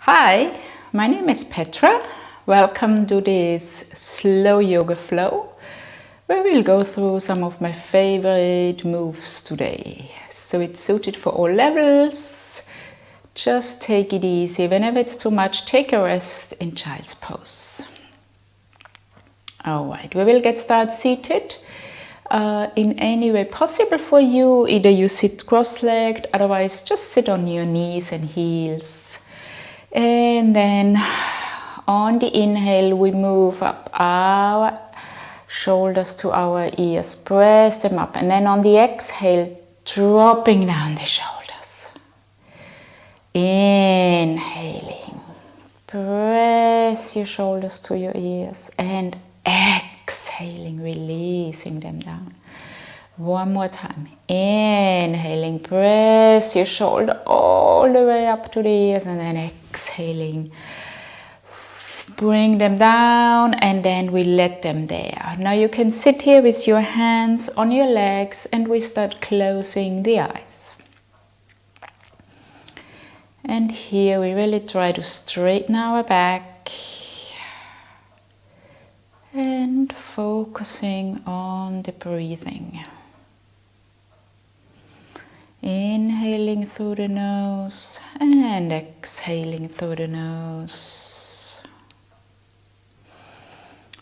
Hi, my name is Petra. Welcome to this slow yoga flow where we'll go through some of my favorite moves today. So it's suited for all levels. Just take it easy. Whenever it's too much, take a rest in child's pose. Alright, we will get started seated in any way possible for you. Either you sit cross-legged, otherwise just sit on your knees and heels. And then on the inhale, we move up our shoulders to our ears, press them up. And then on the exhale, dropping down the shoulders. Inhaling, press your shoulders to your ears and exhaling, releasing them down. One more time. Inhaling, press your shoulder all the way up to the ears and then exhaling. Bring them down and then we let them there. Now you can sit here with your hands on your legs and we start closing the eyes. And here we really try to straighten our back and focusing on the breathing. Inhaling through the nose and exhaling through the nose.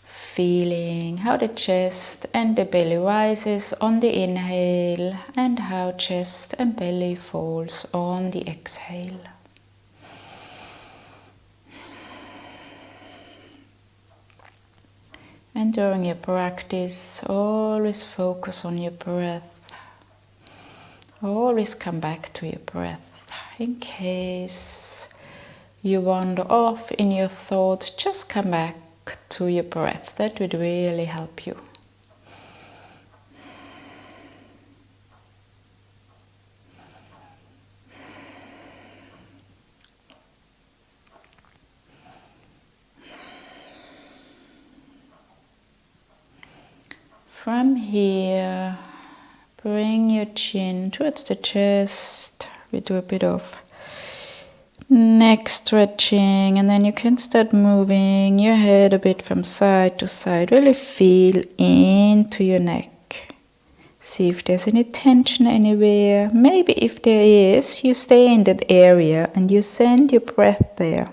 Feeling how the chest and the belly rises on the inhale and how chest and belly falls on the exhale. And during your practice, always focus on your breath. Always come back to your breath in case you wander off in your thoughts. Just come back to your breath. That would really help you. From here, bring your chin towards the chest. We do a bit of neck stretching and then you can start moving your head a bit from side to side. Really feel into your neck. See if there's any tension anywhere. Maybe if there is, you stay in that area and you send your breath there.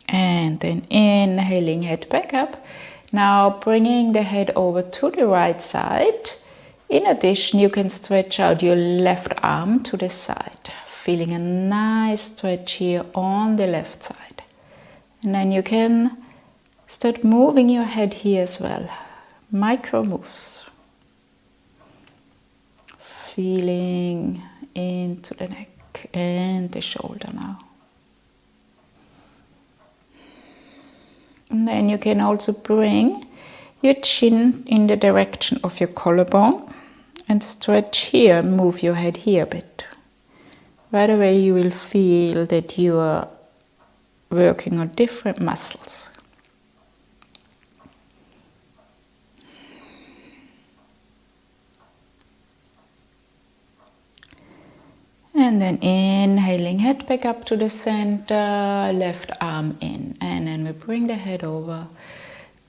And then inhaling, head back up. Now bringing the head over to the right side. In addition, you can stretch out your left arm to the side. Feeling a nice stretch here on the left side. And then you can start moving your head here as well. Micro moves. Feeling into the neck and the shoulder now. And then you can also bring your chin in the direction of your collarbone and stretch here, move your head here a bit. Right away you will feel that you are working on different muscles. And then inhaling, head back up to the center, left arm in. And then we bring the head over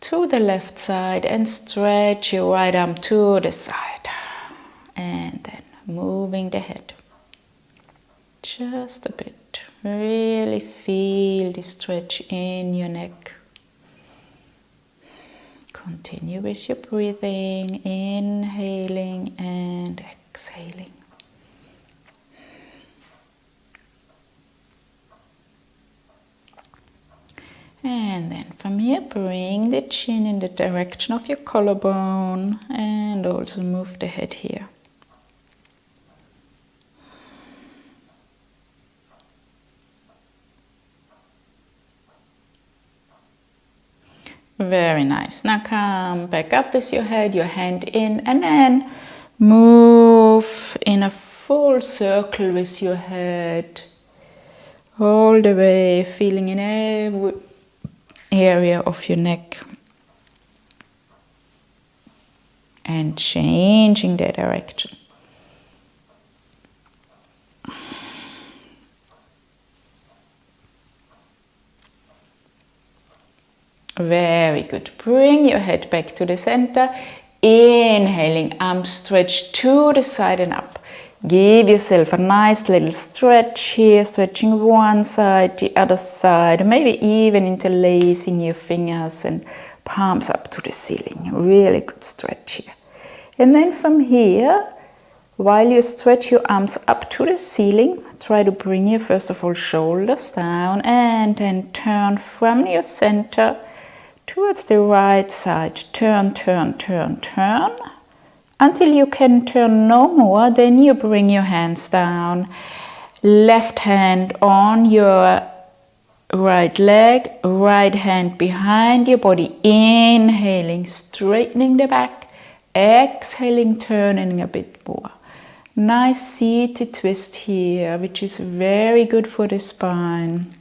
to the left side and stretch your right arm to the side. And then moving the head. Just a bit. Really feel the stretch in your neck. Continue with your breathing, inhaling and exhaling. And then from here, bring the chin in the direction of your collarbone and also move the head here. Very nice. Now come back up with your head, your hand in, and then move in a full circle with your head. All the way, feeling in every area of your neck. and changing the direction. Very good. Bring your head back to the center. Inhaling, arms stretched to the side and up. Give yourself a nice little stretch here, stretching one side, the other side, maybe even interlacing your fingers and palms up to the ceiling. Really good stretch here. And then from here, while you stretch your arms up to the ceiling, try to bring your, first of all, shoulders down and then turn from your center towards the right side. Turn, turn, turn, turn. Until you can turn no more, then you bring your hands down. Left hand on your right leg, right hand behind your body. Inhaling, straightening the back. Exhaling, turning a bit more. Nice seated twist here, which is very good for the spine.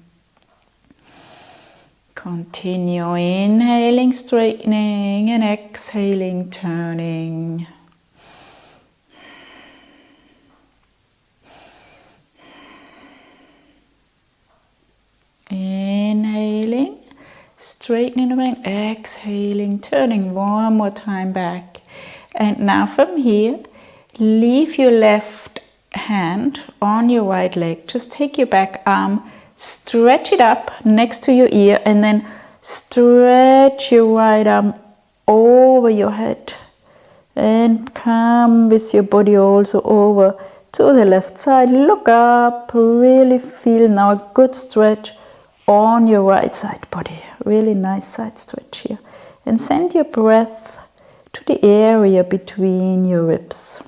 Continue inhaling, straightening, and exhaling, turning. Inhaling, straightening the back, exhaling, turning one more time back. And now from here, leave your left hand on your right leg. Just take your back arm, stretch it up next to your ear, and then stretch your right arm over your head. And come with your body also over to the left side. Look up, really feel now a good stretch on your right side body. Really nice side stretch here. And send your breath to the area between your ribs.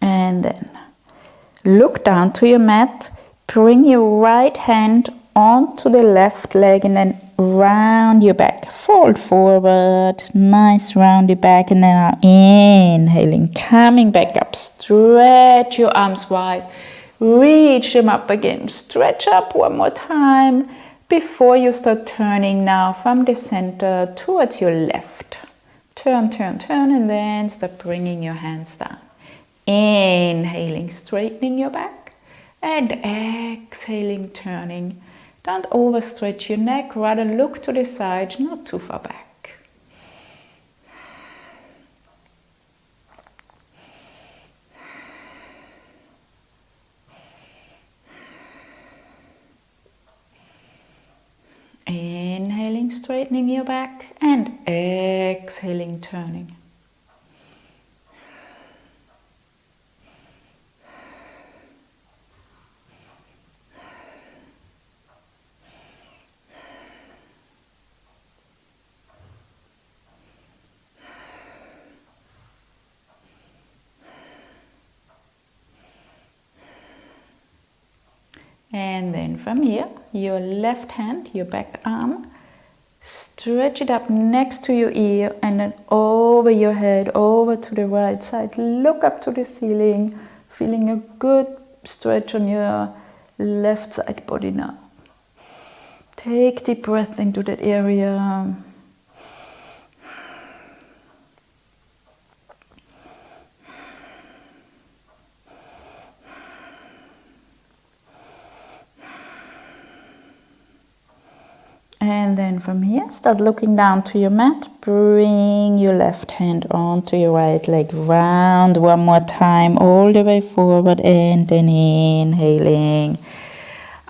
And then look down to your mat, bring your right hand onto the left leg and then round your back. Fold forward, nice rounded back, and then inhaling, coming back up. Stretch your arms wide, reach them up again. Stretch up one more time before you start turning now from the center towards your left. Turn, turn, turn, and then start bringing your hands down. Inhaling, straightening your back, and exhaling, turning. Don't overstretch your neck, rather look to the side, not too far back. Inhaling, straightening your back, and exhaling, turning. And then from here, your left hand, your back arm, stretch it up next to your ear and then over your head, over to the right side. Look up to the ceiling, feeling a good stretch on your left side body now. Take deep breath into that area. And then from here, start looking down to your mat. Bring your left hand onto your right leg. Round one more time, all the way forward. And then inhaling.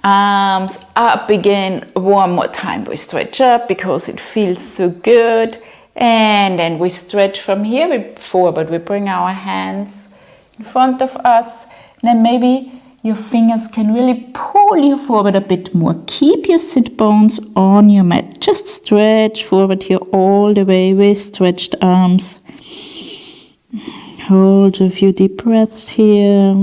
Arms up again. One more time. We stretch up because it feels so good. And then we stretch from here forward. We bring our hands in front of us. Then maybe your fingers can really pull you forward a bit more. Keep your sit bones on your mat. Just stretch forward here all the way with stretched arms. Hold a few deep breaths here.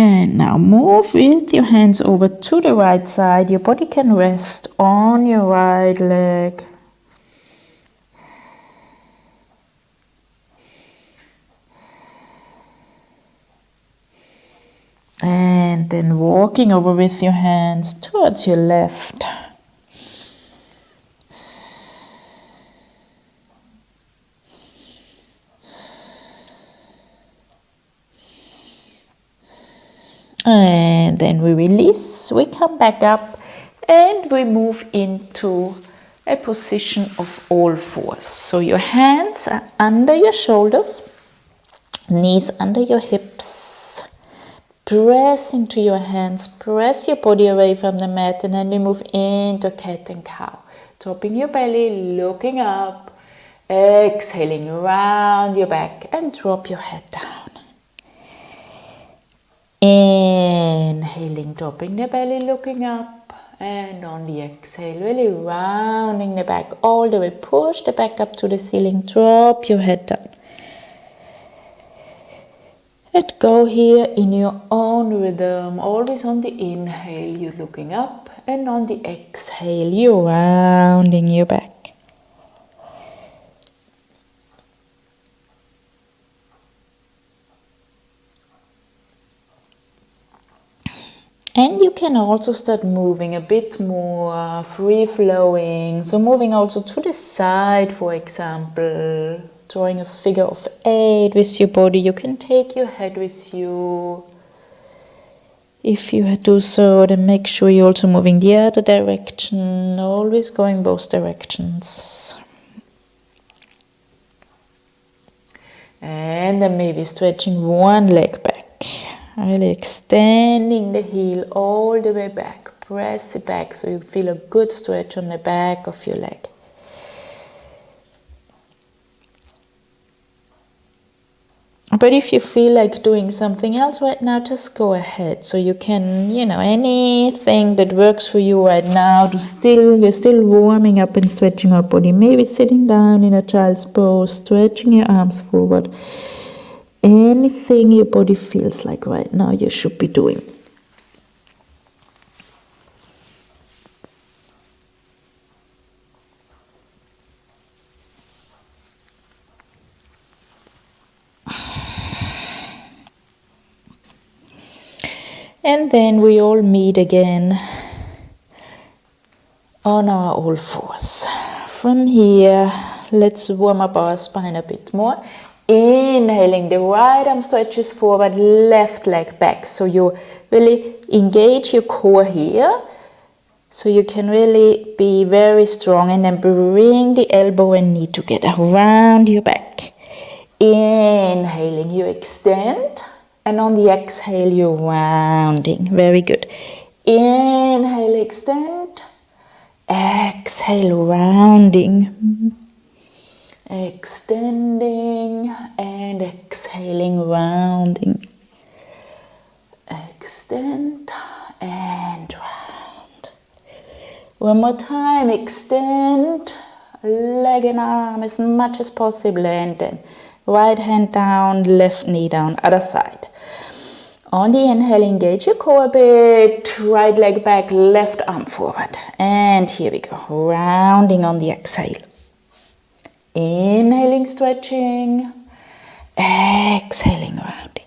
And now move with your hands over to the right side. Your body can rest on your right leg. And then walking over with your hands towards your left. And then we release, we come back up and we move into a position of all fours. So your hands are under your shoulders, knees under your hips. Press into your hands, press your body away from the mat, and then we move into cat and cow. Dropping your belly, looking up, exhaling round your back and drop your head down. Inhaling, dropping the belly, looking up, and on the exhale, really rounding the back all the way. Push the back up to the ceiling, drop your head down. And go here in your own rhythm. Always on the inhale, you're looking up, and on the exhale, you're rounding your back. And you can also start moving a bit more free-flowing. So moving also to the side, for example. Drawing a figure of 8 with your body. You can take your head with you. If you do so, then make sure you're also moving the other direction. Always going both directions. And then maybe stretching one leg back. Really extending the heel all the way back. Press it back so you feel a good stretch on the back of your leg. But if you feel like doing something else right now, just go ahead. So you can, anything that works for you right now. We're still warming up and stretching our body. Maybe sitting down in a child's pose, stretching your arms forward. Anything your body feels like right now, you should be doing. And then we all meet again on our all fours. From here, let's warm up our spine a bit more. Inhaling, the right arm stretches forward, left leg back. So you really engage your core here. So you can really be very strong, and then bring the elbow and knee together around your back. Inhaling, you extend. And on the exhale, you're rounding. Very good. Inhale, extend. Exhale, rounding. Extending and exhaling, rounding. Extend and round. One more time. Extend leg and arm as much as possible, and then right hand down, left knee down, other side. On the inhale, engage your core a bit. Right leg back, left arm forward. And here we go. Rounding on the exhale. Inhaling, stretching. Exhaling, rounding.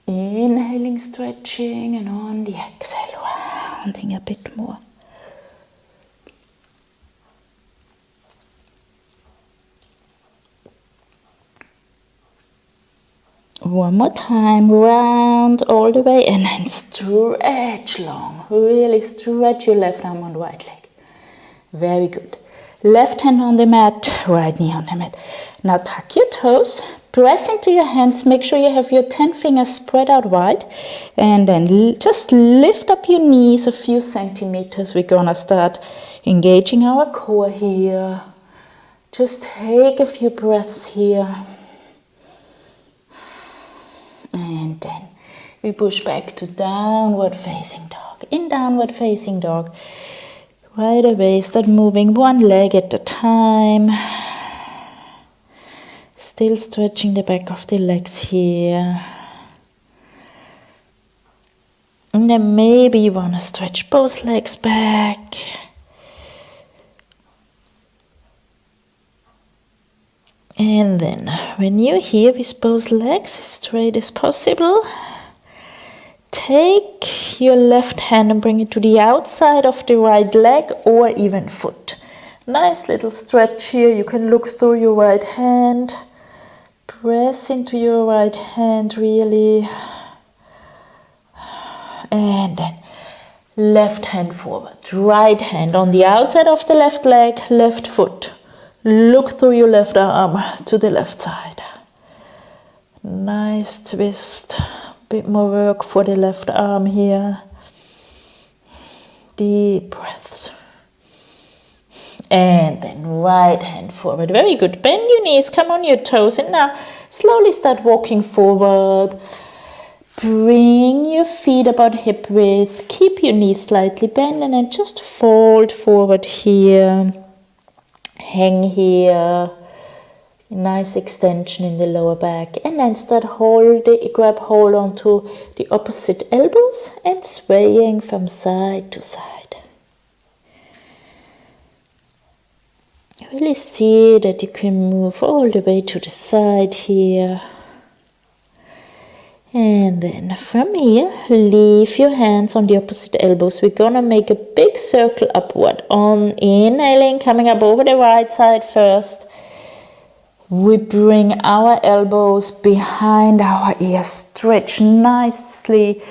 Inhaling, stretching. And on the exhale, rounding a bit more. One more time, round all the way, and then stretch long. Really stretch your left arm on right leg. Very good. Left hand on the mat, right knee on the mat. Now tuck your toes, press into your hands, make sure you have your 10 fingers spread out wide, and then just lift up your knees a few centimeters. We're gonna start engaging our core here. Just take a few breaths here. And then we push back to downward facing dog. In downward facing dog, right away start moving one leg at a time. Still stretching the back of the legs here. And then maybe you want to stretch both legs back. And then when you're here with both legs as straight as possible, take your left hand and bring it to the outside of the right leg or even foot. Nice little stretch here. You can look through your right hand. Press into your right hand really. And then left hand forward. Right hand on the outside of the left leg, left foot. Look through your left arm to the left side. Nice twist. Bit more work for the left arm here. Deep breaths. And then right hand forward. Very good. Bend your knees, come on your toes, and now slowly start walking forward. Bring your feet about hip width. Keep your knees slightly bent and then just fold forward here. Hang here. Nice extension in the lower back. And then start grab hold onto the opposite elbows and swaying from side to side. Really see that you can move all the way to the side here. And then from here, leave your hands on the opposite elbows. We're gonna make a big circle upward. On inhaling, coming up over the right side first. We bring our elbows behind our ears. Stretch nicely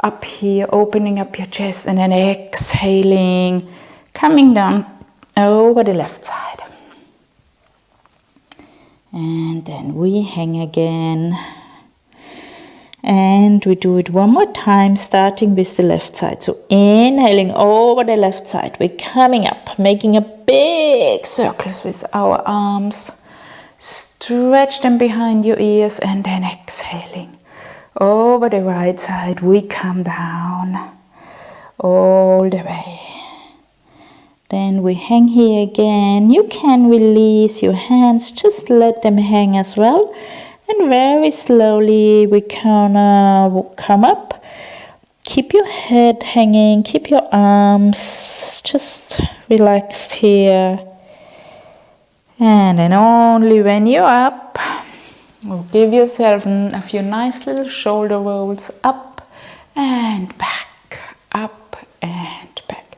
up here, opening up your chest, and then exhaling, coming down over the left side. And then we hang again. And we do it one more time, starting with the left side. So inhaling over the left side. We're coming up, making a big circles with our arms. Stretch them behind your ears and then exhaling. Over the right side, we come down all the way. Then we hang here again. You can release your hands, just let them hang as well. And very slowly we gonna come up. Keep your head hanging, keep your arms just relaxed here. And then only when you're up, give yourself a few nice little shoulder rolls up and back, up and back.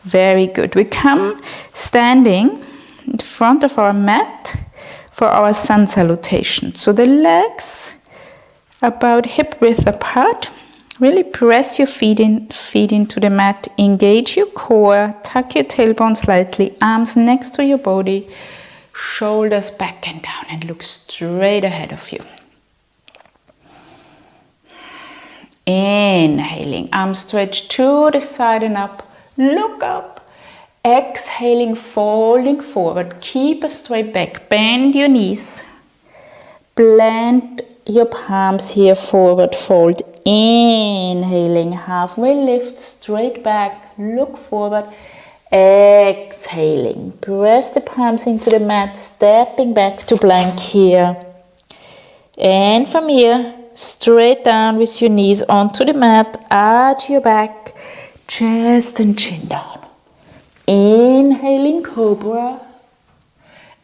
Very good. We come standing in front of our mat for our sun salutation. So the legs about hip width apart. Really press your feet into the mat. Engage your core. Tuck your tailbone slightly. Arms next to your body. Shoulders back and down, and look straight ahead of you. Inhaling, arms stretch to the side and up. Look up. Exhaling, folding forward. Keep a straight back. Bend your knees. Plant your palms here forward. Fold. Inhaling, halfway lift, straight back. Look forward. Exhaling, press the palms into the mat, stepping back to plank here. And from here, straight down with your knees onto the mat, arch your back, chest and chin down. Inhaling cobra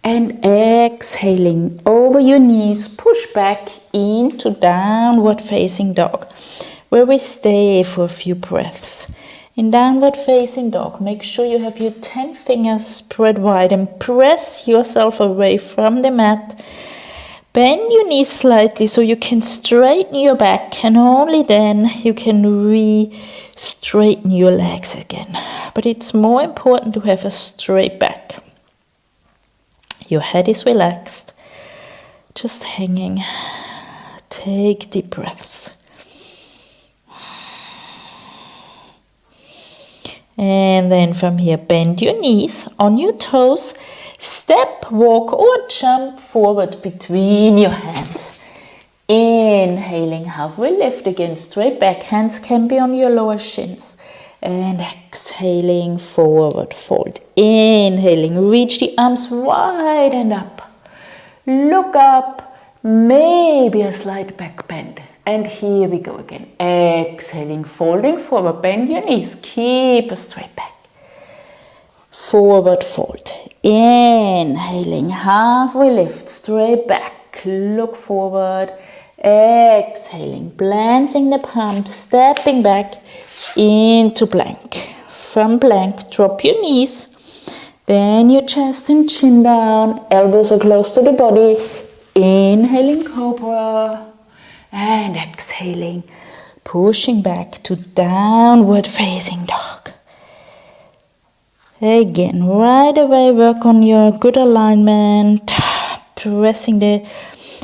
and exhaling over your knees, push back into downward facing dog, where we stay for a few breaths. In downward facing dog, make sure you have your 10 fingers spread wide and press yourself away from the mat. Bend your knees slightly so you can straighten your back, and only then you can re-straighten your legs again. But it's more important to have a straight back. Your head is relaxed, just hanging. Take deep breaths. And then from here, bend your knees on your toes. Step, walk or jump forward between your hands. Inhaling, halfway lift again, straight back. Hands can be on your lower shins. And exhaling, forward fold. Inhaling, reach the arms wide and up. Look up, maybe a slight back bend. And here we go again. Exhaling, folding forward, bend your knees, keep a straight back. Forward fold. Inhaling, halfway lift, straight back, look forward. Exhaling, planting the palms, stepping back into plank. From plank, drop your knees. Then your chest and chin down, elbows are close to the body. Inhaling, cobra. And exhaling, pushing back to downward facing dog. Again, right away work on your good alignment, pressing the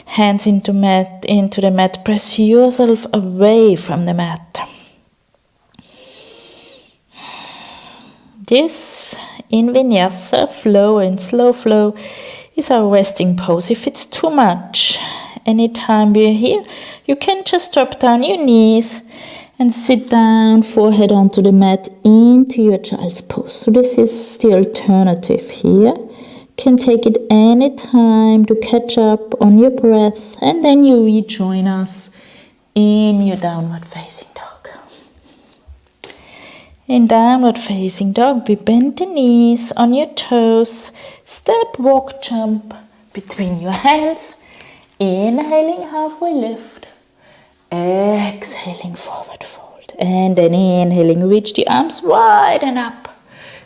hands into the mat, press yourself away from the mat. This in vinyasa flow and slow flow is our resting pose. If it's too much, anytime we're here, you can just drop down your knees and sit down, forehead onto the mat into your child's pose. So this is the alternative here. You can take it any time to catch up on your breath, and then you rejoin us in your downward facing dog. In downward facing dog, we bend the knees on your toes, step, walk, jump between your hands. Inhaling, halfway lift. Exhaling, forward fold. And then inhaling, reach the arms wide and up.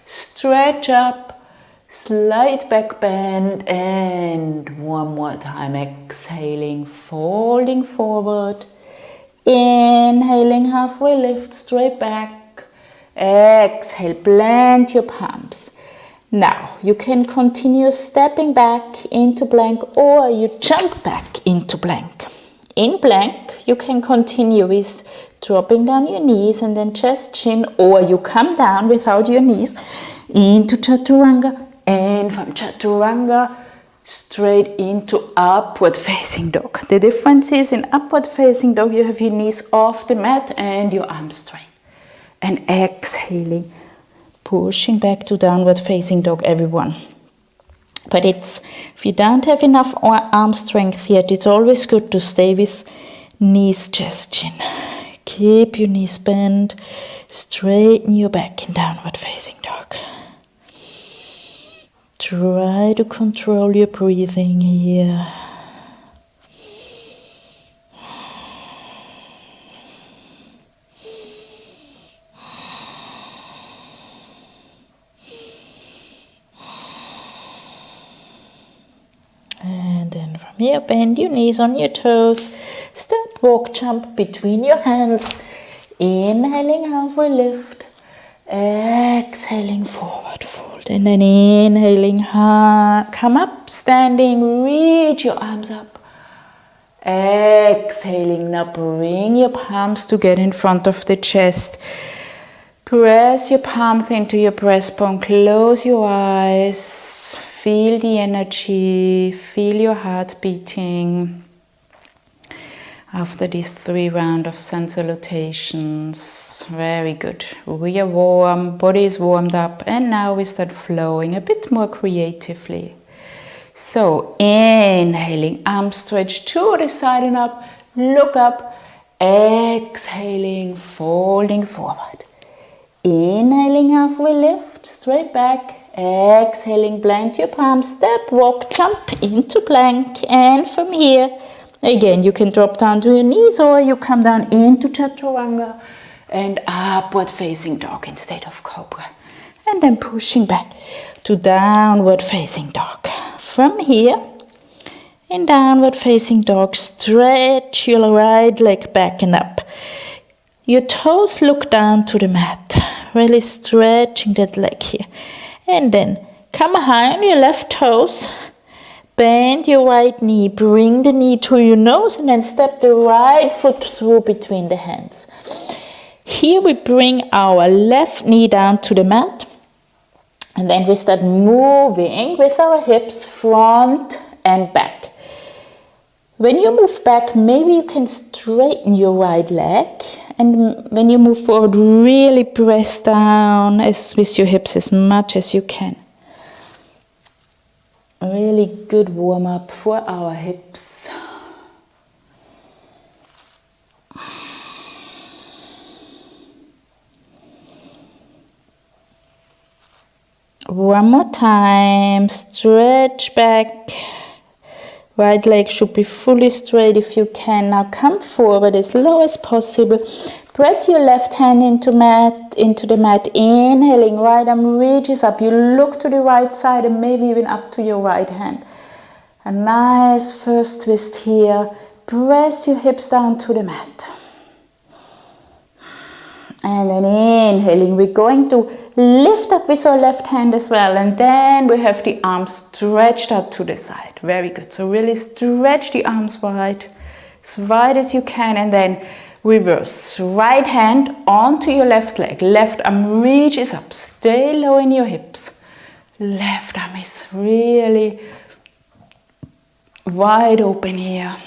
Stretch up, slight back bend, and one more time. Exhaling, folding forward. Inhaling, halfway lift, straight back. Exhale, plant your palms. Now, you can continue stepping back into plank, or you jump back into plank. In plank, you can continue with dropping down your knees and then chest, chin, or you come down without your knees into chaturanga, and from chaturanga straight into upward facing dog. The difference is in upward facing dog, you have your knees off the mat and your arms straight. And exhaling, pushing back to downward facing dog, everyone. But if you don't have enough arm strength yet, it's always good to stay with knees, chest, chin. Keep your knees bent, straighten your back in downward facing dog. Try to control your breathing here. And then from here, bend your knees on your toes. Step, walk, jump between your hands. Inhaling, halfway lift. Exhaling, forward fold. And then inhaling, come up, standing, reach your arms up. Exhaling, now bring your palms together in front of the chest. Press your palms into your breastbone, close your eyes, feel the energy, feel your heart beating. After these 3 rounds of sun salutations, very good. We are warm, body is warmed up, and now we start flowing a bit more creatively. So inhaling, arms stretched to the side and up, look up, exhaling, folding forward. Inhaling, halfway lift, straight back. Exhaling, plant your palms, step, walk, jump into plank. And from here, again, you can drop down to your knees, or you come down into chaturanga and upward facing dog instead of cobra. And then pushing back to downward facing dog. From here, in downward facing dog, stretch your right leg back and up. Your toes look down to the mat, really stretching that leg here. And then come high on your left toes, bend your right knee, bring the knee to your nose, and then step the right foot through between the hands. Here we bring our left knee down to the mat, and then we start moving with our hips front and back. When you move back, maybe you can straighten your right leg. And when you move forward, really press down with your hips as much as you can. A really good warm up for our hips. One more time, stretch back. Right leg should be fully straight if you can. Now come forward as low as possible. Press your left hand into the mat. Inhaling, right arm reaches up. You look to the right side and maybe even up to your right hand. A nice first twist here. Press your hips down to the mat. And then inhaling, we're going to lift up with our left hand as well. And then we have the arms stretched out to the side. Very good. So really stretch the arms wide, as wide as you can. And then reverse. Right hand onto your left leg. Left arm reaches up. Stay low in your hips. Left arm is really wide open here.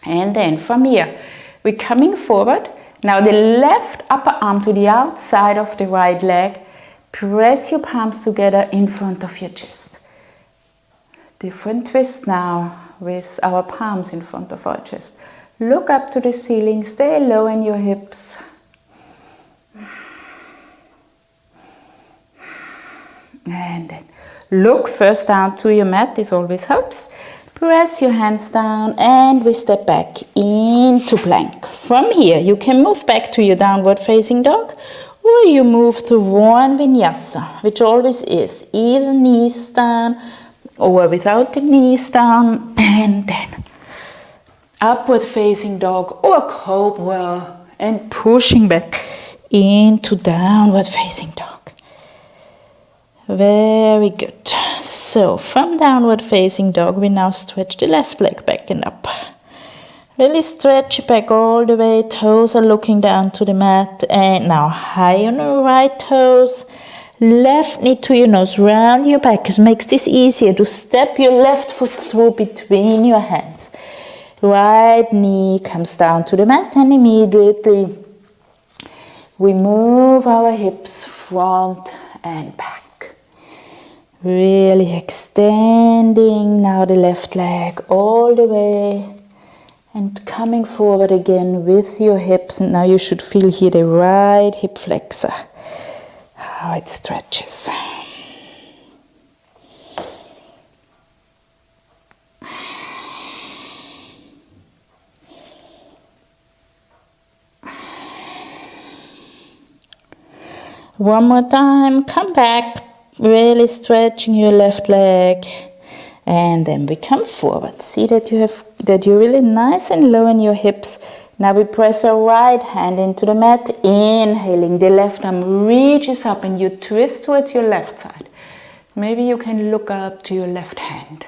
And then from here, we're coming forward. Now the left upper arm to the outside of the right leg. Press your palms together in front of your chest. Different twist now with our palms in front of our chest. Look up to the ceiling, stay low in your hips. And then look first down to your mat, this always helps. Press your hands down and we step back into plank. From here, you can move back to your downward facing dog or you move to one vinyasa, which always is either knees down or without the knees down, and then upward facing dog or cobra and pushing back into downward facing dog. Very good. So from downward facing dog, we now stretch the left leg back and up. Really stretch it back all the way. Toes are looking down to the mat. And now high on your right toes. Left knee to your nose. Round your back. It makes this easier to step your left foot through between your hands. Right knee comes down to the mat and immediately we move our hips front and back. Really extending now the left leg all the way and coming forward again with your hips. And now you should feel here the right hip flexor, how it stretches. One more time, come back. Really stretching your left leg, and then we come forward. See that you're really nice and low in your hips. Now we press our right hand into the mat, inhaling. The left arm reaches up and you twist towards your left side. Maybe you can look up to your left hand.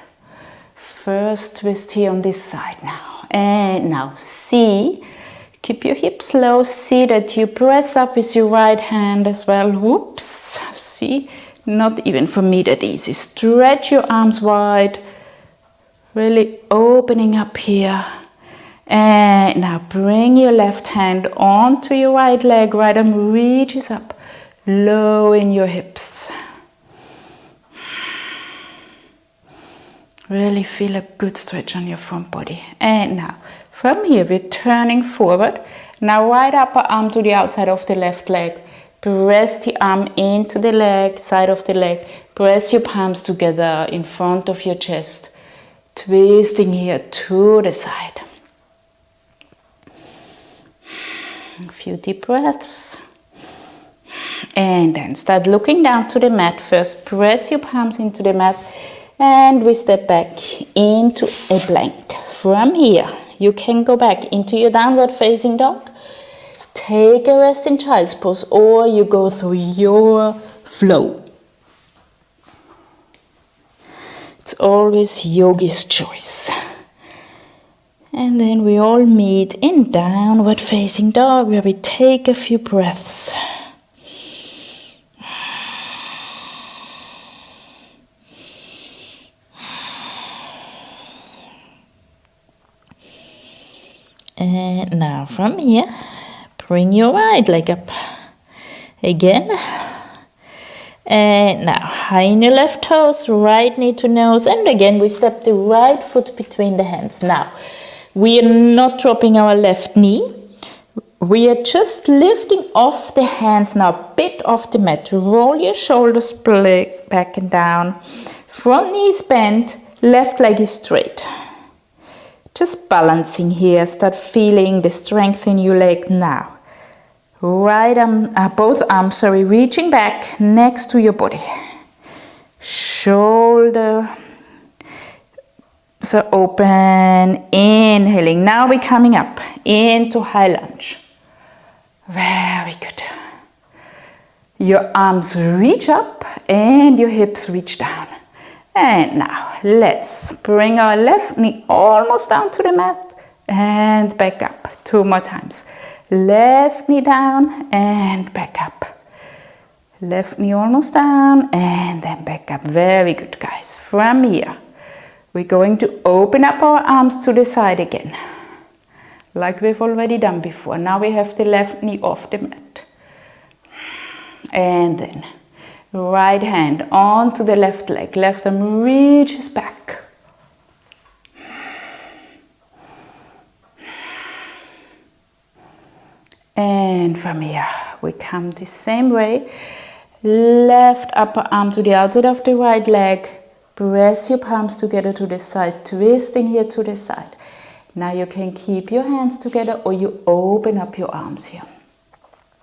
First twist here on this side now. And now see, keep your hips low. See that you press up with your right hand as well. Whoops, see? Not even for me that easy. Stretch your arms wide, really opening up here. And now bring your left hand onto your right leg. Right arm reaches up, low in your hips. Really feel a good stretch on your front body. And now from here we're turning forward. Now right upper arm to the outside of the left leg. Press the arm into the leg, side of the leg. Press your palms together in front of your chest. Twisting here to the side. A few deep breaths. And then start looking down to the mat. First, press your palms into the mat. And we step back into a plank. From here, you can go back into your downward facing dog. Take a rest in child's pose, or you go through your flow. It's always yogi's choice. And then we all meet in downward facing dog, where we take a few breaths. And now from here, bring your right leg up again. And now high in your left toes, right knee to nose. And again, we step the right foot between the hands. Now, we are not dropping our left knee. We are just lifting off the hands now, a bit off the mat. Roll your shoulders back and down. Front knees bent, left leg is straight. Just balancing here. Start feeling the strength in your leg now. Right arm, both arms, reaching back next to your body. Shoulder so open, inhaling. Now we're coming up into high lunge. Very good. Your arms reach up and your hips reach down. And now let's bring our left knee almost down to the mat and back up. 2 more times. Left knee down and back up. Left knee almost down and then back up. Very good, guys. From here, we're going to open up our arms to the side again, like we've already done before. Now we have the left knee off the mat. And then right hand onto the left leg. Left arm reaches back. And from here, we come the same way. Left upper arm to the outside of the right leg. Press your palms together to the side, twisting here to the side. Now you can keep your hands together or you open up your arms here.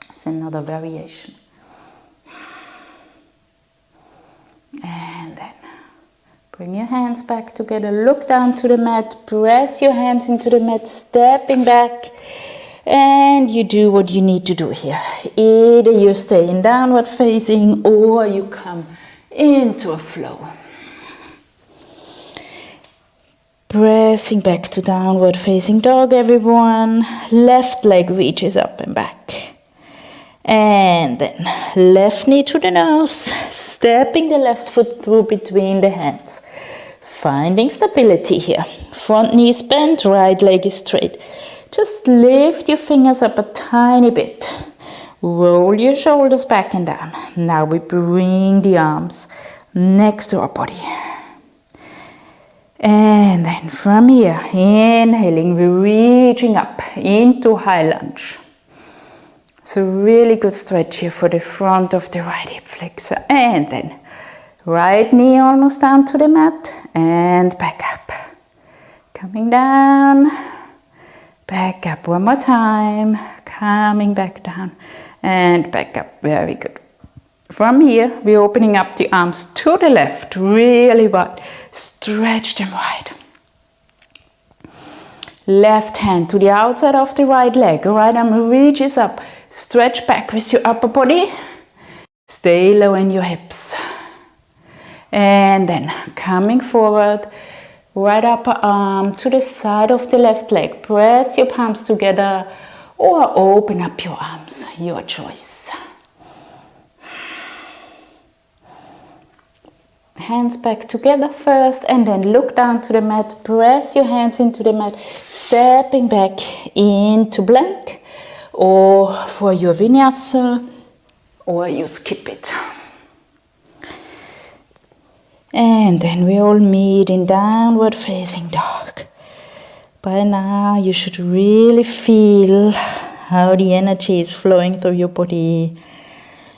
It's another variation. And then bring your hands back together, look down to the mat, press your hands into the mat, stepping back. And you do what you need to do here. Either you stay in downward facing or you come into a flow. Pressing back to downward facing dog, everyone. Left leg reaches up and back. And then left knee to the nose, stepping the left foot through between the hands. Finding stability here. Front knee is bent, right leg is straight. Just lift your fingers up a tiny bit. Roll your shoulders back and down. Now we bring the arms next to our body. And then from here, inhaling, we're reaching up into high lunge. So really good stretch here for the front of the right hip flexor. And then right knee almost down to the mat and back up. Coming down, back up one more time, coming back down and back up. Very good. From here, we're opening up the arms to the left, really wide. Stretch them wide. Left hand to the outside of the right leg. Right arm reaches up. Stretch back with your upper body. Stay low in your hips. And then coming forward, right upper arm to the side of the left leg. Press your palms together or open up your arms, your choice. Hands back together first and then look down to the mat. Press your hands into the mat, stepping back into plank or for your vinyasa or you skip it. And then we all meet in downward facing dog. By now you should really feel how the energy is flowing through your body.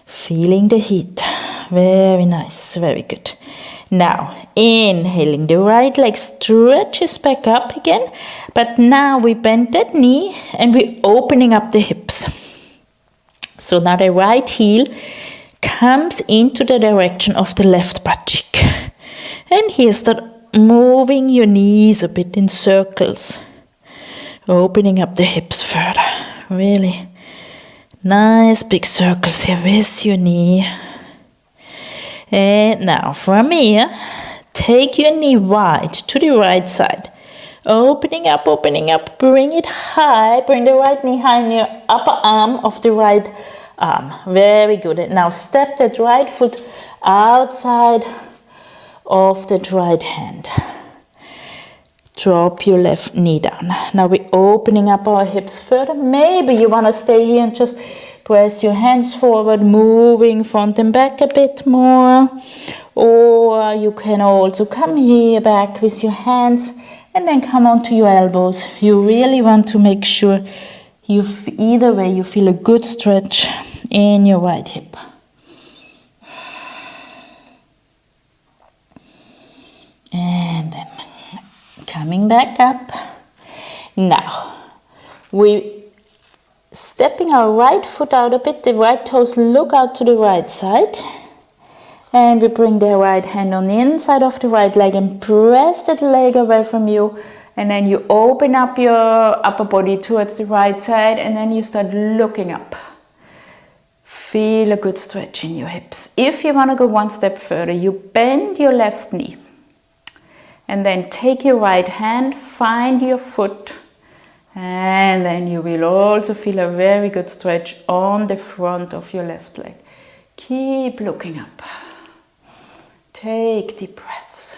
Feeling the heat. Very nice, very good. Now, inhaling, the right leg stretches back up again, but now we bend that knee and we're opening up the hips. So now the right heel comes into the direction of the left butt cheek. And here start moving your knees a bit in circles, opening up the hips further. Really nice big circles here with your knee. And now from here, take your knee wide to the right side. Opening up, bring it high. Bring the right knee high in your upper arm of the right arm. Very good. And now step that right foot outside of that right hand. Drop your left knee down. Now we're opening up our hips further. Maybe you want to stay here and just press your hands forward, moving front and back a bit more. Or you can also come here back with your hands and then come onto your elbows. You really want to make sure Either way, you feel a good stretch in your right hip. And then coming back up. Now, we stepping our right foot out a bit, the right toes look out to the right side. And we bring the right hand on the inside of the right leg and press that leg away from you. And then you open up your upper body towards the right side and then you start looking up. Feel a good stretch in your hips. If you want to go one step further, you bend your left knee. And then take your right hand, find your foot. And then you will also feel a very good stretch on the front of your left leg. Keep looking up. Take deep breaths.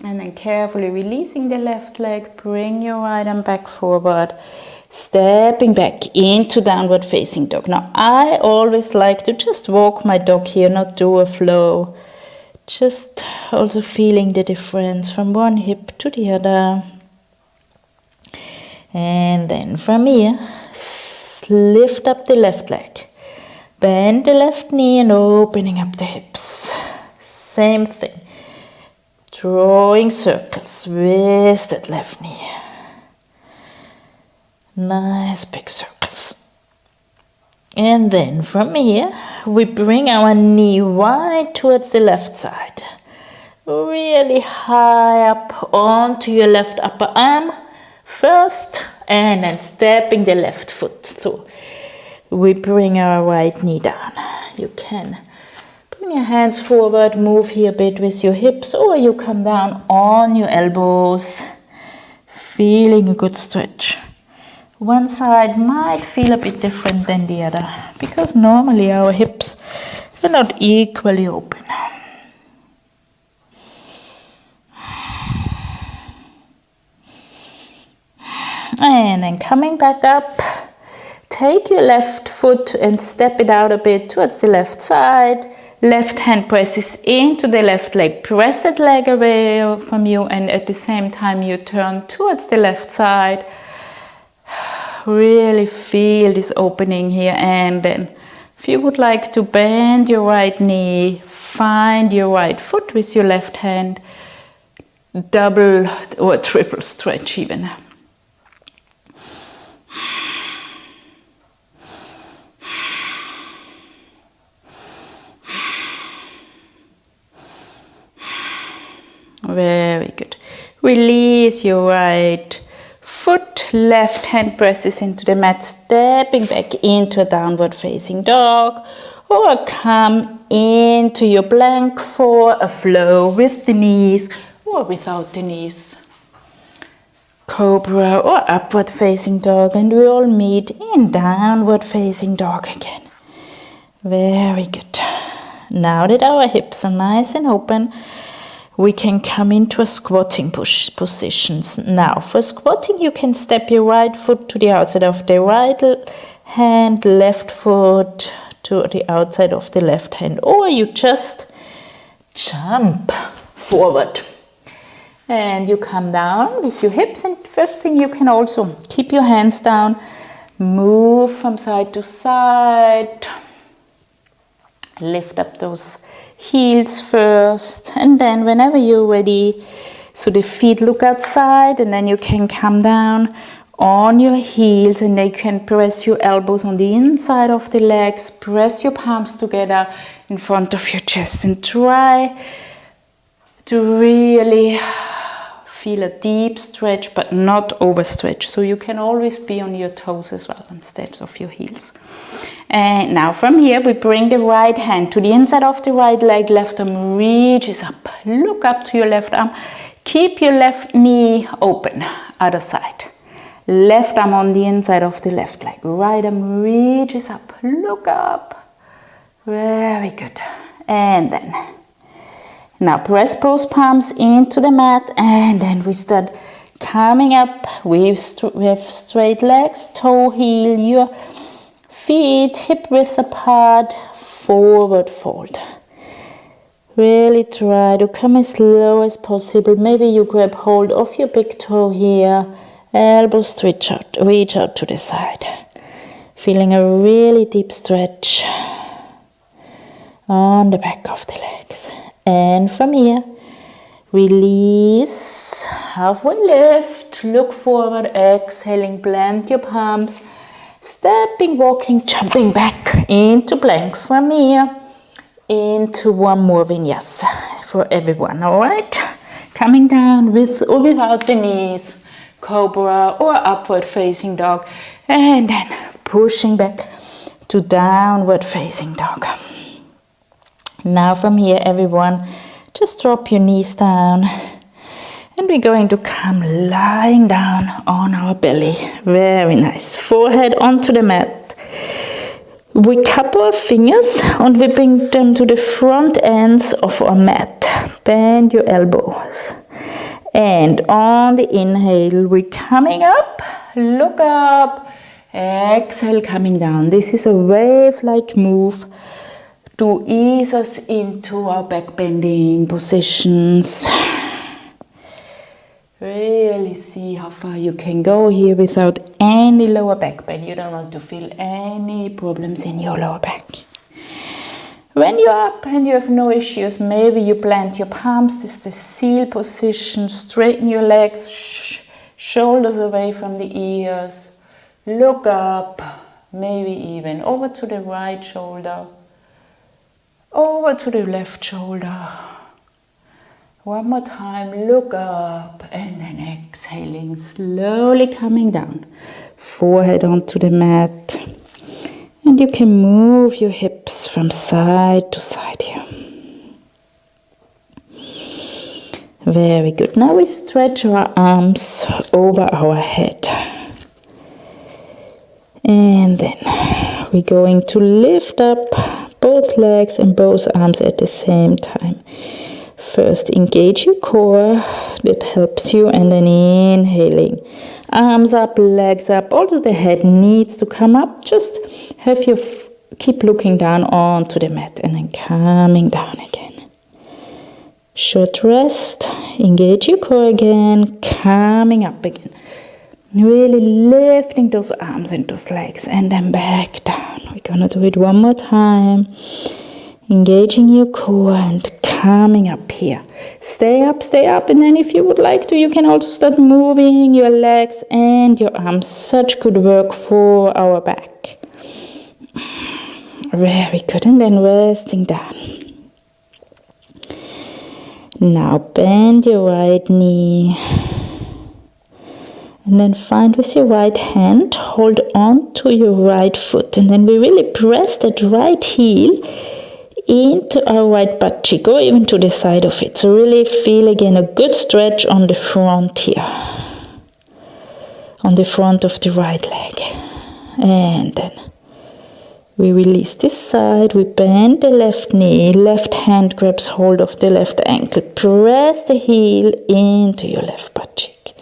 And then carefully releasing the left leg, bring your right arm back forward, stepping back into downward facing dog. Now I always like to just walk my dog here, not do a flow. Just also feeling the difference from one hip to the other. And then from here, lift up the left leg. Bend the left knee and opening up the hips. Same thing. Drawing circles with that left knee. Nice big circles. And then from here, we bring our knee wide towards the left side. Really high up onto your left upper arm first. And then stepping the left foot through. We bring our right knee down. You can bring your hands forward, move here a bit with your hips, or you come down on your elbows, feeling a good stretch. One side might feel a bit different than the other, because normally our hips are not equally open. And then coming back up. Take your left foot and step it out a bit towards the left side. Left hand presses into the left leg. Press that leg away from you and at the same time you turn towards the left side. Really feel this opening here. And then if you would like to bend your right knee, find your right foot with your left hand. Double or triple stretch even. Very good. Release your right foot, left hand presses into the mat, stepping back into a downward facing dog, or come into your plank for a flow with the knees or without the knees. Cobra or upward facing dog, and we all meet in downward facing dog again. Very good. Now that our hips are nice and open, we can come into a squatting positions. Now, for squatting, you can step your right foot to the outside of the right hand, left foot to the outside of the left hand, or you just jump forward. And you come down with your hips, and first thing you can also keep your hands down, move from side to side, lift up those heels first, and then whenever you're ready, so the feet look outside, and then you can come down on your heels, and then you can press your elbows on the inside of the legs, press your palms together in front of your chest, and try to really feel a deep stretch but not overstretch, so you can always be on your toes as well instead of your heels. And now from here we bring the right hand to the inside of the right leg, left arm reaches up, look up to your left arm, keep your left knee open, other side, left arm on the inside of the left leg, right arm reaches up, look up, very good. And then now press both palms into the mat, and then we start coming up. We have straight legs, toe heel, your feet hip width apart, forward fold. Really try to come as low as possible. Maybe you grab hold of your big toe here. Elbows reach out to the side. Feeling a really deep stretch on the back of the legs. And from here, release, halfway lift, look forward, exhaling, plant your palms, stepping, walking, jumping back into plank. From here, into one more vinyasa for everyone, alright? Coming down with or without the knees, cobra or upward facing dog, and then pushing back to downward facing dog. Now from here, everyone, just drop your knees down, and we're going to come lying down on our belly. Very nice. Forehead onto the mat. We cup our fingers and we bring them to the front ends of our mat. Bend your elbows. And on the inhale, we're coming up. Look up. Exhale, coming down. This is a wave-like move to ease us into our back bending positions. Really see how far you can go here without any lower back bend. You don't want to feel any problems in your lower back. When you're up and you have no issues, maybe you plant your palms. This is the seal position. Straighten your legs, shoulders away from the ears. Look up, maybe even over to the right shoulder, over to the left shoulder. One more time, look up, and then exhaling, slowly coming down. Forehead onto the mat. And you can move your hips from side to side here. Very good. Now we stretch our arms over our head. And then we're going to lift up both legs and both arms at the same time. First, engage your core, that helps you, and then inhaling. Arms up, legs up, although the head needs to come up, just have your keep looking down onto the mat and then coming down again. Short rest, engage your core again, coming up again. Really lifting those arms and those legs and then back down. We're gonna do it one more time. Engaging your core and coming up here. Stay up, and then if you would like to, you can also start moving your legs and your arms. Such good work for our back. Very good, and then resting down. Now bend your right knee. And then find with your right hand, hold on to your right foot. And then we really press that right heel into our right butt cheek or even to the side of it. So really feel again a good stretch on the front here. On the front of the right leg. And then we release this side. We bend the left knee. Left hand grabs hold of the left ankle. Press the heel into your left butt cheek.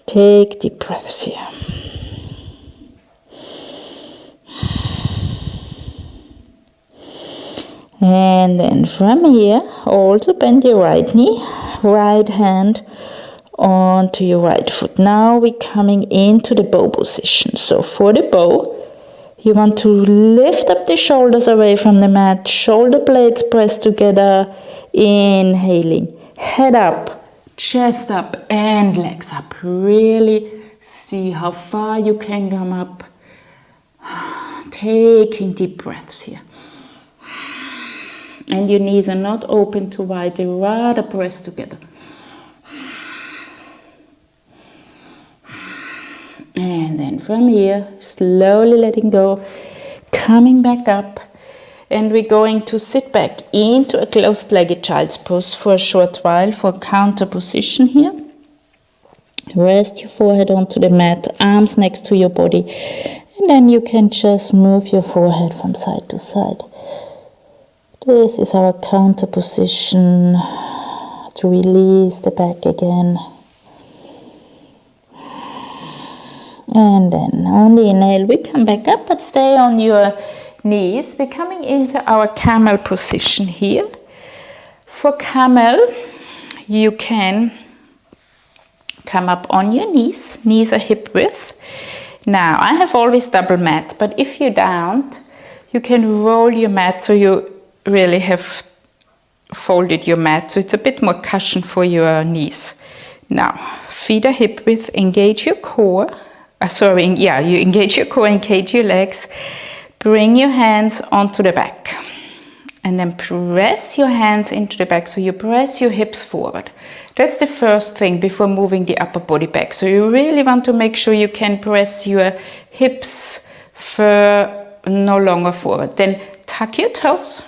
Take deep breaths here. And then from here, also bend your right knee, right hand onto your right foot. Now we're coming into the bow position. So for the bow, you want to lift up the shoulders away from the mat, shoulder blades pressed together, inhaling, head up, chest up and legs up. Really see how far you can come up. Taking deep breaths here. And your knees are not open too wide, they're rather pressed together. And then from here, slowly letting go, coming back up. And we're going to sit back into a closed-legged child's pose for a short while for counter position here. Rest your forehead onto the mat, arms next to your body. And then you can just move your forehead from side to side. This is our counter position to release the back again. And then on the inhale, we come back up, but stay on your knees. We're coming into our camel position here. For Camel, you can come up on your knees are hip width. Now, I have always double mat, but if you don't, you can roll your mat so you really have folded your mat, so it's a bit more cushion for your knees. Now, feet are hip width, engage your core. You engage your core, engage your legs. Bring your hands onto the back. And then press your hands into the back, so you press your hips forward. That's the first thing before moving the upper body back. So you really want to make sure you can press your hips no longer forward. Then tuck your toes.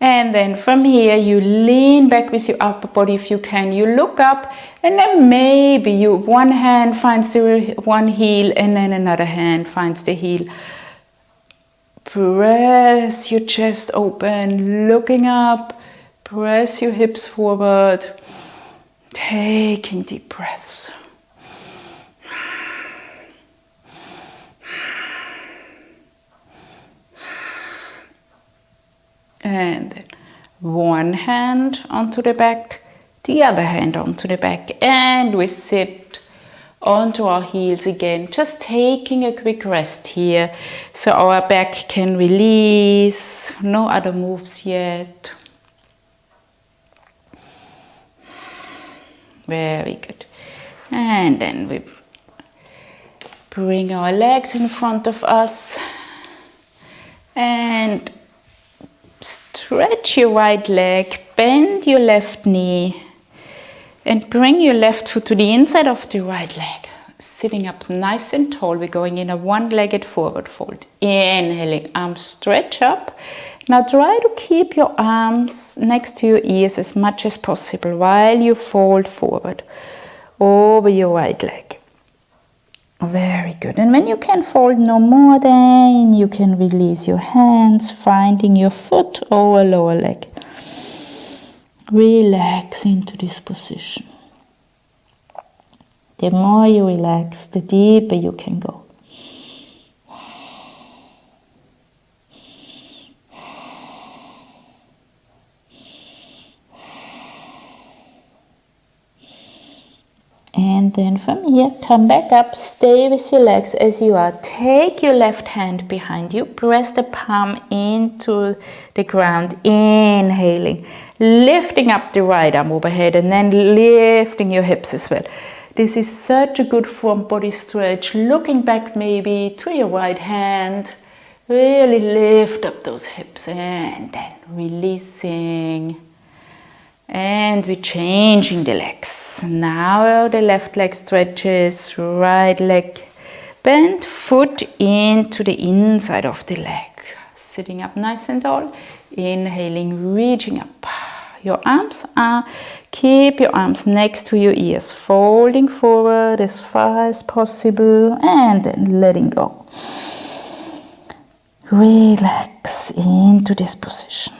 And then from here, you lean back with your upper body if you can. You look up, and then maybe one hand finds the one heel, and then another hand finds the heel. Press your chest open, looking up. Press your hips forward. Taking deep breaths. And then one hand onto the back, the other hand onto the back, and we sit onto our heels again, just taking a quick rest here so our back can release. No other moves yet. Very good. And then we bring our legs in front of us and stretch your right leg, bend your left knee, and bring your left foot to the inside of the right leg. Sitting up nice and tall, we're going in a one-legged forward fold. Inhaling, arms stretch up. Now try to keep your arms next to your ears as much as possible while you fold forward over your right leg. Very good. And when you can fold no more, then you can release your hands, finding your foot over lower leg. Relax into this position. The more you relax, the deeper you can go. And then from here, come back up, stay with your legs as you are. Take your left hand behind you, press the palm into the ground, inhaling, lifting up the right arm overhead and then lifting your hips as well. This is such a good front body stretch. Looking back maybe to your right hand, really lift up those hips and then releasing. And we're changing the legs. Now the left leg stretches, right leg bend, foot into the inside of the leg. Sitting up nice and tall, inhaling, reaching up. Keep your arms next to your ears, folding forward as far as possible and then letting go. Relax into this position.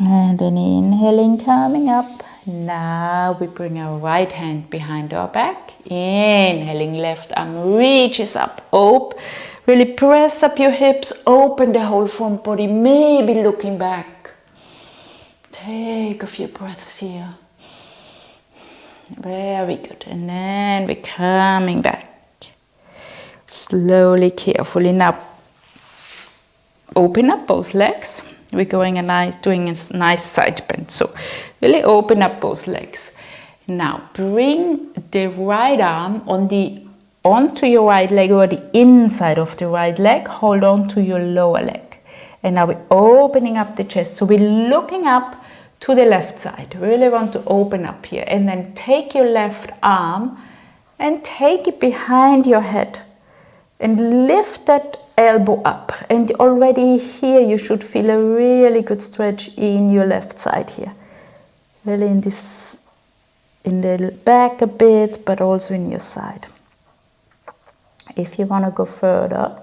And then inhaling, coming up. Now we bring our right hand behind our back. Inhaling, left arm reaches up, open. Really press up your hips, open the whole front body, maybe looking back. Take a few breaths here. Very good. And then we're coming back. Slowly, carefully. Now open up both legs. We're doing a nice side bend. So really open up both legs. Now bring the right arm onto your right leg or the inside of the right leg. Hold on to your lower leg. And now we're opening up the chest. So we're looking up to the left side. Really want to open up here. And then take your left arm and take it behind your head. And lift that elbow up, and already here you should feel a really good stretch in your left side here, really in the back a bit, but also in your side. If you want to go further,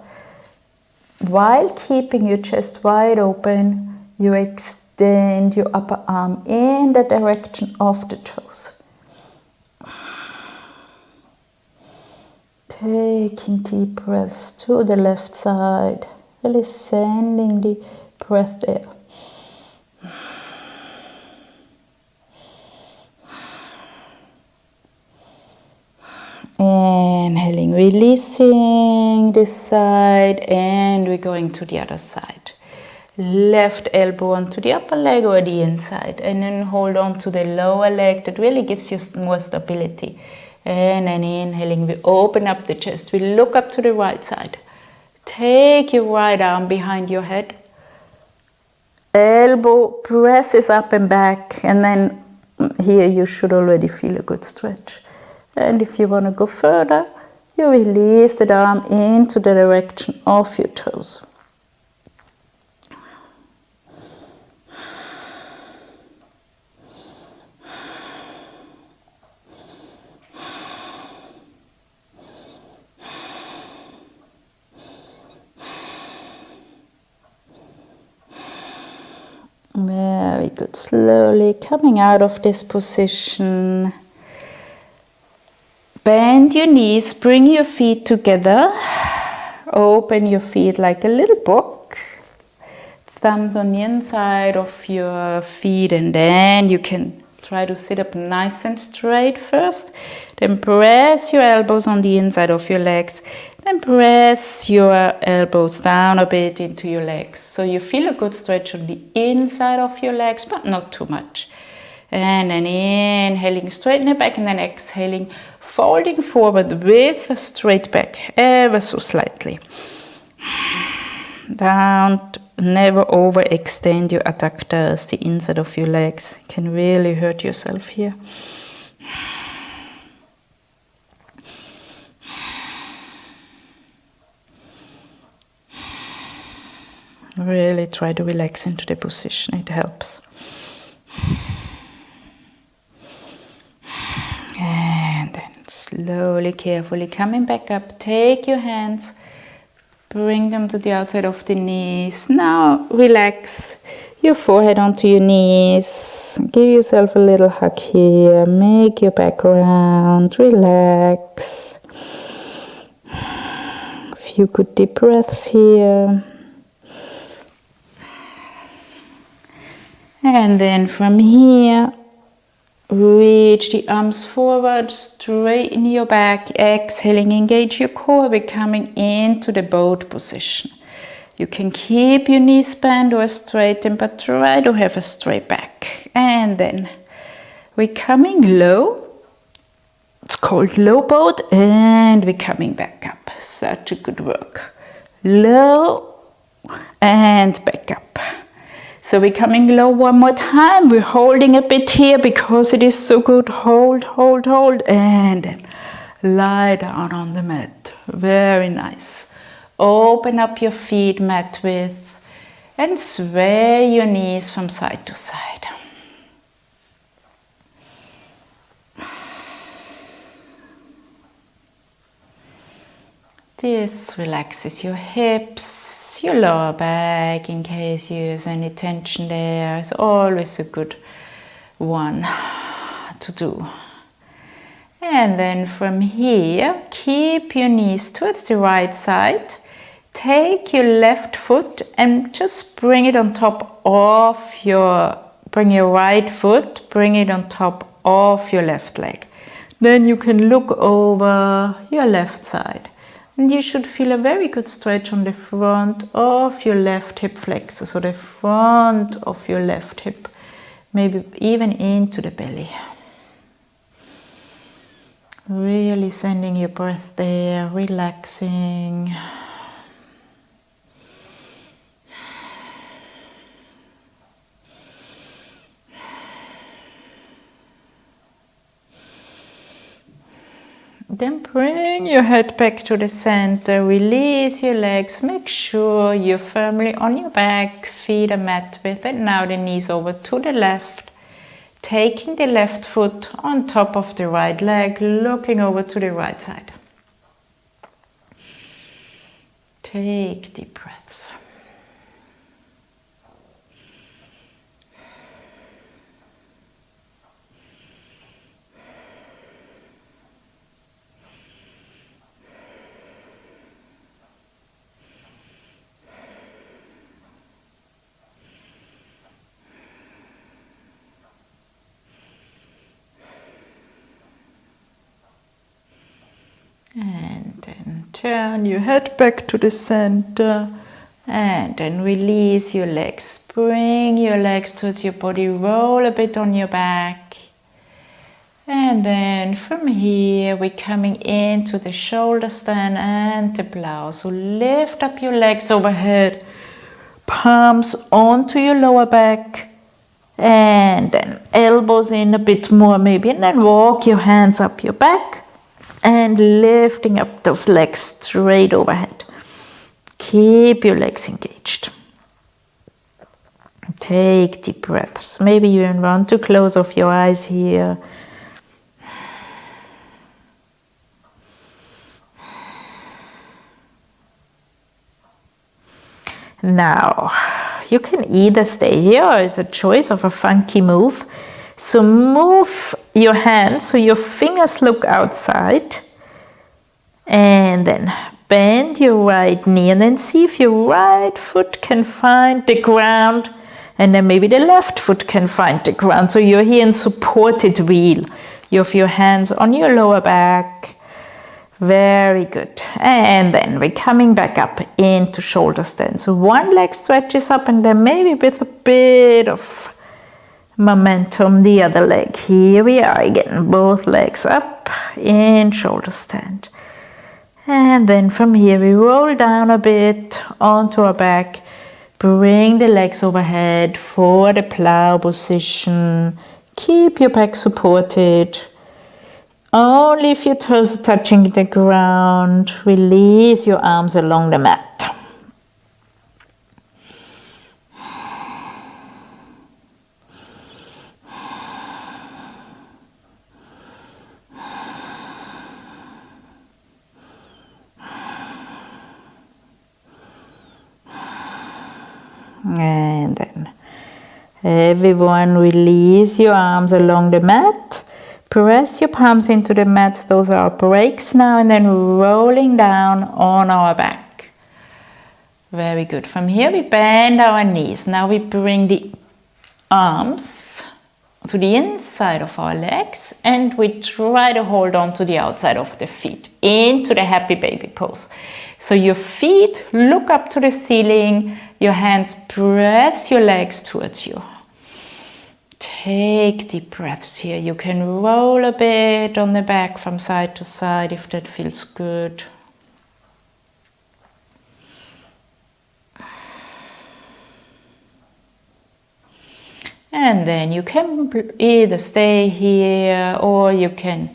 While keeping your chest wide open, you extend your upper arm in the direction of the toes. Taking deep breaths to the left side, really sending the breath there. Inhaling, releasing this side, and we're going to the other side. Left elbow onto the upper leg or the inside, and then hold on to the lower leg. That really gives you more stability. And then inhaling, we open up the chest. We look up to the right side. Take your right arm behind your head. Elbow presses up and back, and then here you should already feel a good stretch. And if you want to go further, you release the arm into the direction of your toes. Very good. Slowly coming out of this position. Bend your knees, bring your feet together. Open your feet like a little book. Thumbs on the inside of your feet, and then you can try to sit up nice and straight first. Then press your elbows on the inside of your legs. Then press your elbows down a bit into your legs. So you feel a good stretch on the inside of your legs, but not too much. And then inhaling, straighten it back, and then exhaling, folding forward with a straight back, ever so slightly. Don't never overextend your adductors, the inside of your legs. You can really hurt yourself here. Really try to relax into the position, it helps. And then slowly, carefully coming back up, take your hands, bring them to the outside of the knees. Now relax your forehead onto your knees. Give yourself a little hug here, make your back round, relax. A few good deep breaths here. And then from here, reach the arms forward, straighten your back, exhaling, engage your core, we're coming into the boat position. You can keep your knees bent or straighten, but try to have a straight back. And then we're coming low. It's called low boat, and we're coming back up. Such a good work. Low and back up. So we're coming low one more time. We're holding a bit here because it is so good. Hold, hold, hold. And then lie down on the mat. Very nice. Open up your feet mat width and sway your knees from side to side. This relaxes your hips, your lower back, in case you use any tension there. It's always a good one to do. And then from here, keep your knees towards the right side. Take your left foot and just bring it on top of bring your right foot, bring it on top of your left leg. Then you can look over your left side. And you should feel a very good stretch on the front of your left hip flexor, so the front of your left hip, maybe even into the belly. Really sending your breath there, relaxing. Then bring your head back to the center, release your legs, make sure you're firmly on your back, feet are mat width, and now the knees over to the left. Taking the left foot on top of the right leg, looking over to the right side. Take deep breaths. And then turn your head back to the center and then release your legs. Bring your legs towards your body, roll a bit on your back. And then from here we're coming into the shoulder stand and the plow. So lift up your legs overhead, palms onto your lower back. And then elbows in a bit more maybe, and then walk your hands up your back. And lifting up those legs straight overhead. Keep your legs engaged. Take deep breaths. Maybe you want to close off your eyes here. Now, you can either stay here or it's a choice of a funky move. So move your hands so your fingers look outside, and then bend your right knee and then see if your right foot can find the ground, and then maybe the left foot can find the ground. So you're here in supported wheel. You have your hands on your lower back. Very good. And then we're coming back up into shoulder stand. So one leg stretches up and then maybe with a bit of momentum, the other leg. Here we are again, both legs up in shoulder stand. And then from here we roll down a bit onto our back. Bring the legs overhead for the plow position. Keep your back supported. Only if your toes are touching the ground. Release your arms along the mat. And then everyone release your arms along the mat. Press your palms into the mat. Those are our breaks now. And then rolling down on our back. Very good. From here we bend our knees. Now we bring the arms to the inside of our legs. And we try to hold on to the outside of the feet. Into the happy baby pose. So your feet look up to the ceiling. Your hands press your legs towards you. Take deep breaths here. You can roll a bit on the back from side to side if that feels good. And then you can either stay here or you can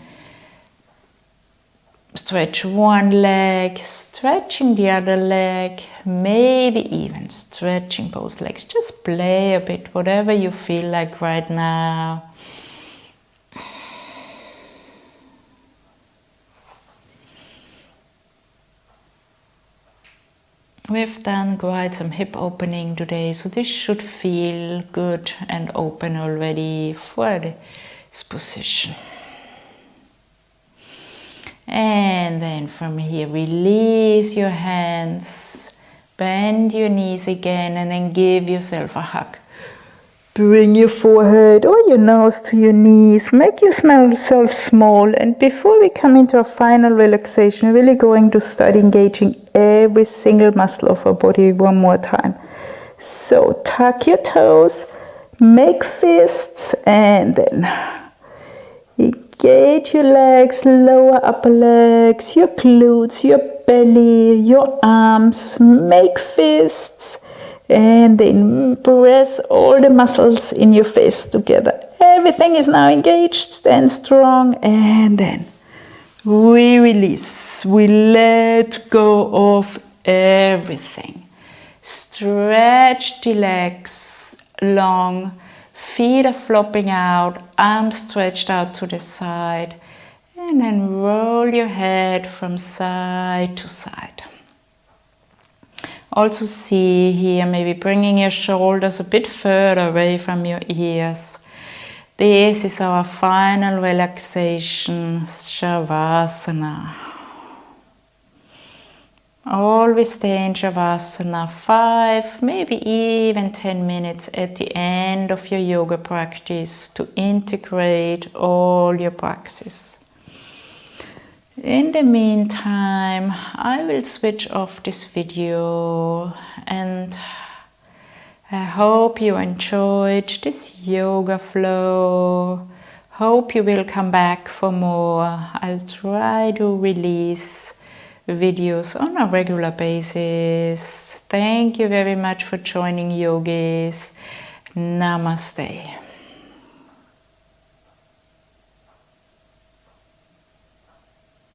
stretch one leg, stretching the other leg, maybe even stretching both legs. Just play a bit, whatever you feel like right now. We've done quite some hip opening today, so this should feel good and open already for this position. And then from here, release your hands, bend your knees again, and then give yourself a hug. Bring your forehead or your nose to your knees, make yourself small. And before we come into our final relaxation, we're really going to start engaging every single muscle of our body one more time. So tuck your toes, make fists, and then engage your legs, lower upper legs, your glutes, your belly, your arms, make fists, and then press all the muscles in your fist together. Everything is now engaged, stand strong, and then we release. We let go of everything. Stretch the legs long. Feet are flopping out, arms stretched out to the side, and then roll your head from side to side. Also see here, maybe bringing your shoulders a bit further away from your ears. This is our final relaxation, Shavasana. Always stay in Shavasana 5, maybe even 10 minutes at the end of your yoga practice to integrate all your praxis. In the meantime, I will switch off this video, and I hope you enjoyed this yoga flow. Hope you will come back for more. I'll try to release videos on a regular basis. Thank you very much for joining, yogis. Namaste.